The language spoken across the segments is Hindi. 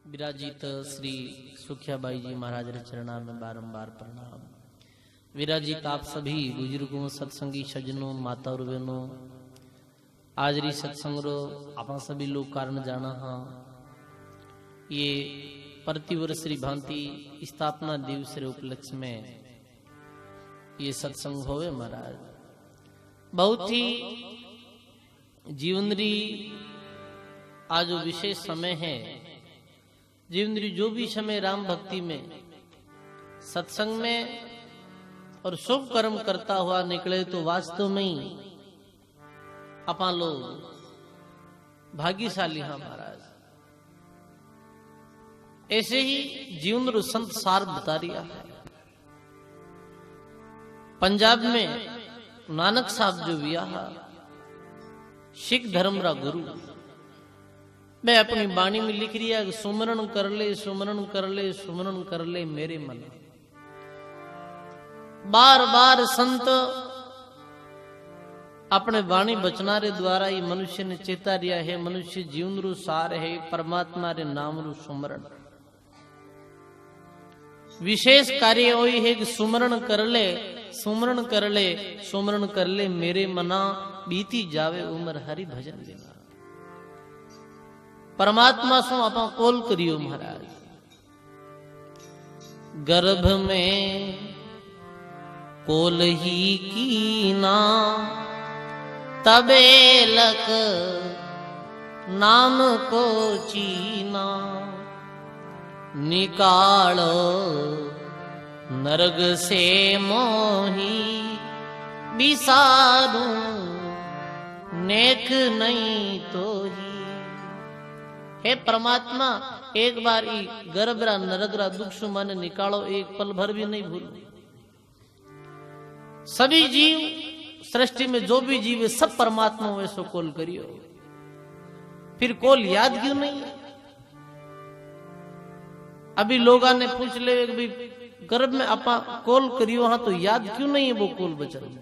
विराजित श्री सुखियाबाई जी महाराज रे चरणा में बारंबार प्रणाम। विराजित आप सभी बुजुर्गों, सत्संगी सज्जनों, माता और बहनों, आज री सत्संग रो आप सभी लोग कारण जाना हाँ। ये प्रतिवर्ष री भांति स्थापना दिवस रे उपलक्ष्य में ये सत्संग होवे महाराज। बहुत ही जीवन री आज विशेष समय है। जीवन री जो भी समय राम भक्ति में, सत्संग में और शुभ कर्म करता हुआ निकले तो वास्तव में ही अपन लोग भाग्यशाली हैं महाराज। ऐसे ही जीवन रो संत सार बता रिया है। पंजाब में नानक साहब जो विया सिख धर्म रा गुरु, मैं अपनी वाणी में लिख रही है, सुमरण कर ले, सुमरण कर ले, सुमरण कर ले मेरे मन। बार बार संत अपने वाणी बचना रे द्वारा ही मनुष्य ने चेता रिया है। मनुष्य जीवन रू सार है, परमात्मा रे नाम रू सुमरण। विशेष कार्य वही है कि सुमरण कर ले, सुमरण कर ले, सुमरण कर ले मेरे मना, बीती जावे उम्र हरि भजन लेना। परमात्मा सो आप कोल करियो महाराज। गर्भ में कोल ही कीना, तबे लक नाम को चीना। निकालो नरग से मोही, बिसारू नेक नहीं तो ही। हे परमात्मा, एक बार ही गर्भ रा नरक रा दुख सुमन निकालो, एक पल भर भी नहीं भूलो। सभी जीव सृष्टि में जो भी जीव है सब परमात्मा वैसो कोल करियो। फिर कोल याद क्यों नहीं है? अभी लोगा ने पूछ ले कि गर्भ में अपा कोल करियो हाँ, तो याद क्यों नहीं है वो कोल बचन?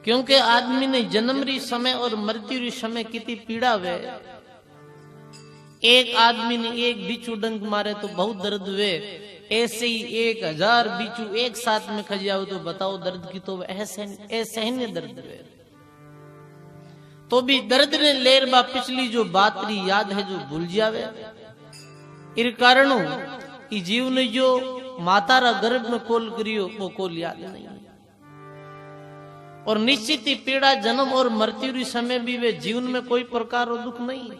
क्योंकि आदमी ने जन्म री समय और मृत्यु री समय कितनी पीड़ा वे। एक आदमी ने एक बिच्छू डंक मारे तो बहुत दर्द हुए, ऐसे ही 1000 बिच्छू एक साथ में खा जाओ तो बताओ दर्द की तो असहनीय दर्द हुए। तो भी दर्द ने लेर बा पिछली जो बात री याद है जो भूल जावे। इर कारणों कि जीव ने जो माता रा गर्भ में कोल करियो वो कोल याद नहीं। और निश्चित ही पीड़ा जन्म और मृत्यु री समय भी वे जीवन में कोई प्रकार रो दुख नहीं।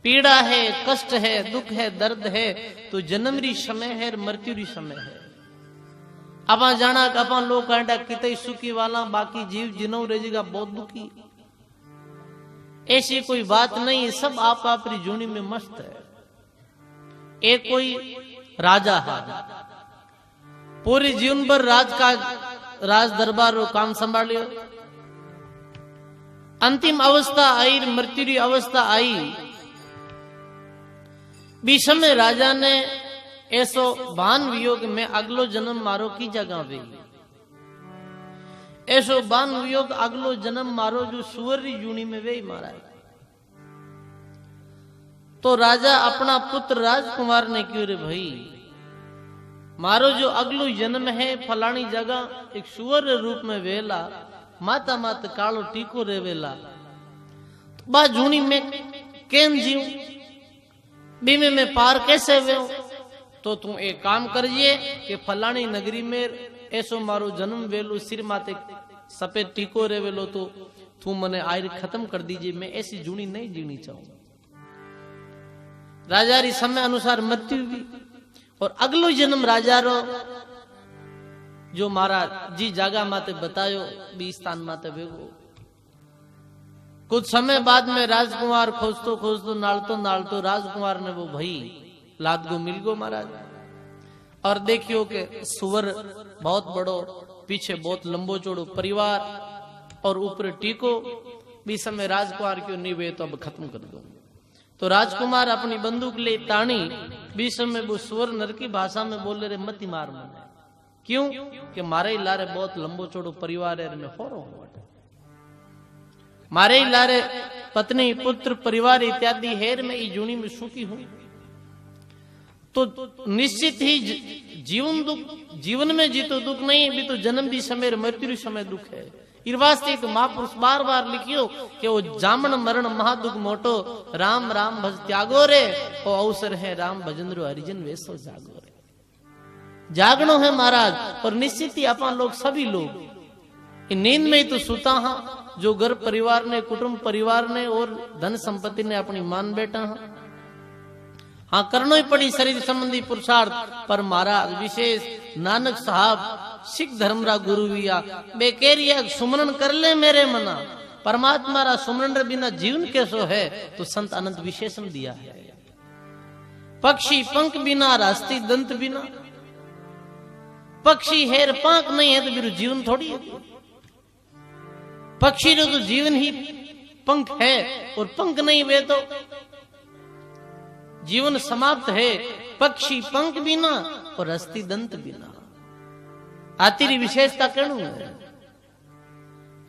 पीड़ा है, कष्ट है, दुख है, दर्द है तो जन्म री समय है, मृत्यु री समय है। अब जाना अपन लोग कहता कितने सुखी वाला, बाकी जीव जिनो रहेगा बहुत दुखी। ऐसी कोई बात नहीं, सब आप अपनी जूनी में मस्त है। एक कोई राजा है, पूरे जीवन भर राज दरबार रो काम संभालियो। अंतिम अवस्था आई, मृत्यु री अवस्था आई। बीच में राजा ने ऐसो बान वियोग में अगलो जन्म मारो की जगह वे। ऐसो बान वियोग अगलो जन्म मारो जो सुअर री जूनी में वे मारा। तो राजा अपना पुत्र राजकुमार ने क्यों रे भाई, मारो जो अगलो जन्म है फलानी जगह एक सुअर रूप में वेला, माता मात कालो टीको रे वेला, तो बा जूनी में केम जीव, बीमे में पार कैसे वे? तो तुम एक काम करिए कि फलानी नगरी में ऐसो मारो जन्म वेलो, सिर माते सफेद टीको रे वेलो, तो तुम मने आयर खत्म कर दीजिए। मैं ऐसी जूनी नहीं जीनी चाहूंगा। राजा री समय अनुसार मृत्यु भी और अगलो जन्म राजा रो जो मारा जी जागा माते बतायो बी स्थान माते वेगो। कुछ समय बाद में राजकुमार खोजतो खोजतो नालतो राजकुमार ने वो भाई लाद गो मिल गो महाराज। और देखियो के सुवर बहुत बड़ो, पीछे बहुत लंबो चौड़ो परिवार और ऊपर टीको। बीच समय राजकुमार क्यों नहीं वे तो अब खत्म कर दो। तो राजकुमार अपनी बंदूक ले तानी, बीच में वो सुवर नर की भाषा में बोल रहे मत मार मने। क्यों कि मारे लारे बहुत लंबो चौड़ो परिवार है, होरो मारे लारे पत्नी पुत्र परिवार इत्यादि हेर में इस जूनी में सुखी हूं, तो निश्चित ही जीवन में जीतो दुख नहीं, भी तो जन्म भी समय मृत्यु समय दुख है। इस वास्ते तो महापुरुष बार बार लिखियो कि वो जामन मरण महादुख मोटो, राम राम भज त्यागो रे, वो अवसर है राम भजन रो हरिजन वेसो जागो रे। जागनो है महाराज, और निश्चित ही अपन लोग सभी लोग नींद में ही तो सुता हाँ, जो घर परिवार ने कुटुंब परिवार ने और धन संपत्ति ने अपनी मान बैठा हाँ। हाँ करनो ही पड़ी शरीर संबंधी पुरुषार्थ, पर महाराज विशेष नानक साहब सिख धर्म रा गुरु विया बेकेरिया सुमरन कर ले मेरे मना, परमात्मा रा सुमरन रे बिना जीवन कैसो है, तो संत अनंत विशेषण दिया है। पक्षी पंख बिना रास्ती दंत बिना, पक्षी हेर पांख नहीं है तो बिरु जीवन थोड़ी है। पक्षी रो तो जीवन ही पंख है, और पंख नहीं वे तो जीवन समाप्त है। पक्षी पंख बिना और अस्थि दंत बिना। आतिरी विशेषता कहणु है,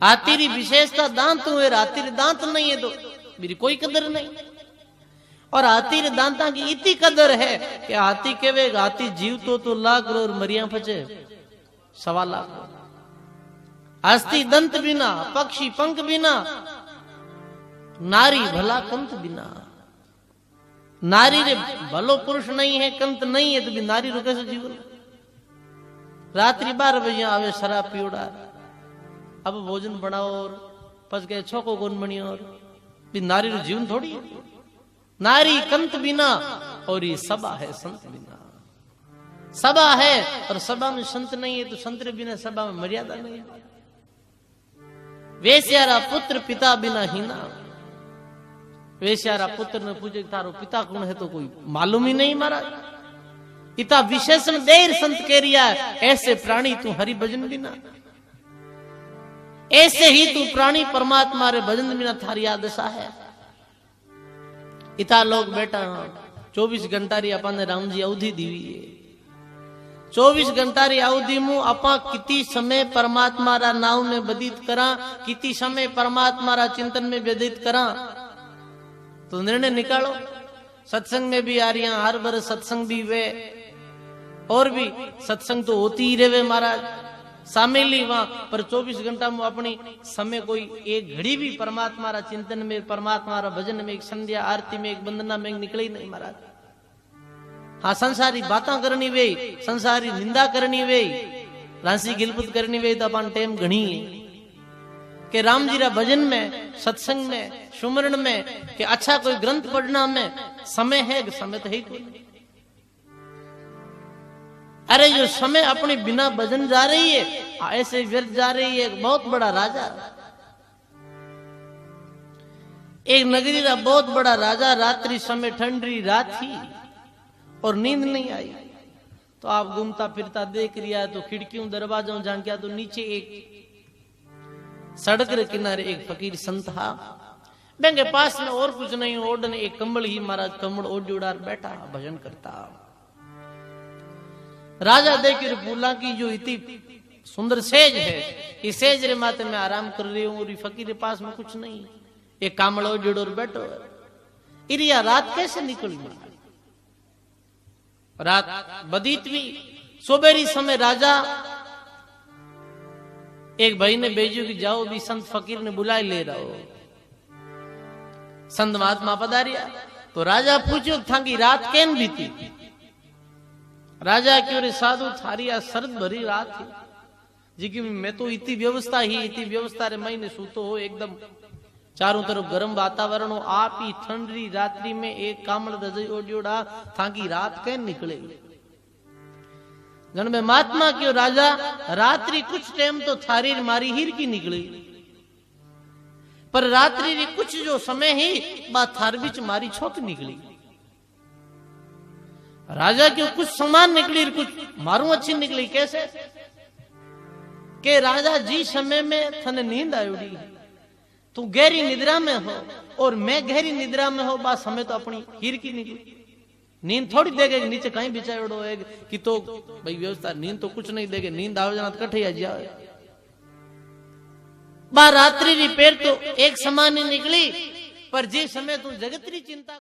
आतिरी विशेषता दांत हुए, आतिरी दांत नहीं है तो मेरी कोई कदर नहीं। और हाथी रे दांता की इतनी कदर है कि हाथी केवे हाथी जीव तो लाख और मरिया फचे 1.25 लाख। अस्थि दंत बिना, पक्षी पंख बिना, नारी भला कंत बिना। नारी रे भलो पुरुष नहीं है, कंत नहीं है, तो भी नारी रो कैसे जीवन। रात्रि 12 बजे आवे शराब पियोड़ा, अब भोजन बनाओ और पच गए छोको कौन बनियो, और भी नारी रो जीवन थोड़ी है। नारी कंत बिना, और ये सभा है संत बिना। सभा है और सभा में संत नहीं है, तो संत रे बिना सभा में मर्यादा नहीं है। वेश्यारा पुत्र पिता बिना हीना। वेश्यारा पुत्र ने पूछे तारो पिता कौन है, तो कोई मालूम ही नहीं महाराज। इतना विशेषण देर संत कह रिया है, ऐसे प्राणी तू हरि भजन बिना, ऐसे ही तू प्राणी परमात्मा रे भजन बिना थारी आदशा है। इता लोग बेटा 24 घंटा री अपन ने राम जी अवधि दी हुई है। 24 घंटा री अवधि में अपा कितनी समय परमात्मा रा नाम में व्यतीत करा, कितनी समय परमात्मा रा चिंतन में व्यतीत करा, तो निर्णय निकालो। सत्संग में भी आ रही, हर बार सत्संग भी वे, और भी सत्संग तो होती ही रहे महाराज, शामिल ही वहां, पर 24 घंटा में अपनी समय कोई एक घड़ी भी परमात्मा रा चिंतन में, परमात्मा रा भजन में, एक संध्या आरती में, एक वंदना में निकले ही नहीं महाराज। हाँ संसारी बातें करनी वे, संसारी निंदा करनी वे, राशि गिलपुत करनी वे, तो अपन टाइम घनी है कि राम जी रा भजन में, सत्संग में, सुमरण में, कि अच्छा कोई ग्रंथ पढ़ना में समय है, कि समय तो है ही कोई। अरे जो समय अपने बिना भजन जा रही है, ऐसे व्यर्थ जा रही है। एक बहुत बड़ा राजा, एक नगरी का बहुत बड़ा राजा, रात्रि समय ठंडी रात थी और नींद नहीं आई, तो आप घूमता फिरता देख रिया, तो खिड़कियों दरवाजों जान किया, तो नीचे एक सड़क के किनारे एक फकीर संत था, बेंगे पास में और कुछ नहीं, ओढ़ने एक कंबल ही महाराज, कंबल ओढ़ उड़ार बैठा भजन करता। राजा देखिए बोला कि जो इतनी सुंदर सेज है, इस सेज रे माथे में आराम कर रही हूं, और फकीर के पास में कुछ नहीं, एक कामड़ो जुड़ो बैठो। इरिया रात कैसे निकली? रात बदीत भी सोबेरी समय राजा एक भाई ने भेजो कि जाओ भी संत फकीर ने बुलाए ले रहा हो। संत महात्मा पधारिया, तो राजा पूछो था कि रात कैन बीती? राजा क्यों रे साधु थारी आ शरद भरी रात थी जी, की मैं तो इतनी व्यवस्था रे महीने सूतो हो, एकदम चारों तरफ गर्म वातावरण हो, आप ही ठंडी रात्रि में एक कामड़ रजई ओढ़ा था कि रात कैन निकले? जन में महात्मा क्यों राजा, रात्रि कुछ टाइम तो थारी मारी हीर की निकली, पर रात्रि री कुछ जो समय ही बात थार बीच मारी छोक निकली। राजा क्यों कुछ समान निकली, कुछ मारू अच्छी निकली, कैसे? के राजा जी समय में थने नींद आयोड़ी, तू गहरी निद्रा में हो और मैं गहरी निद्रा में हो, बात समय तो अपनी हीर की निकली। नींद थोड़ी देगे नीचे कहीं बिछाओ कि तो भाई व्यवस्था, नींद तो कुछ नहीं देगे, नींद आवे जाना तो कठे आ जाए। बा रात्रि री पैर तो एक समान ही निकली, पर जे समय तू जगत री चिंता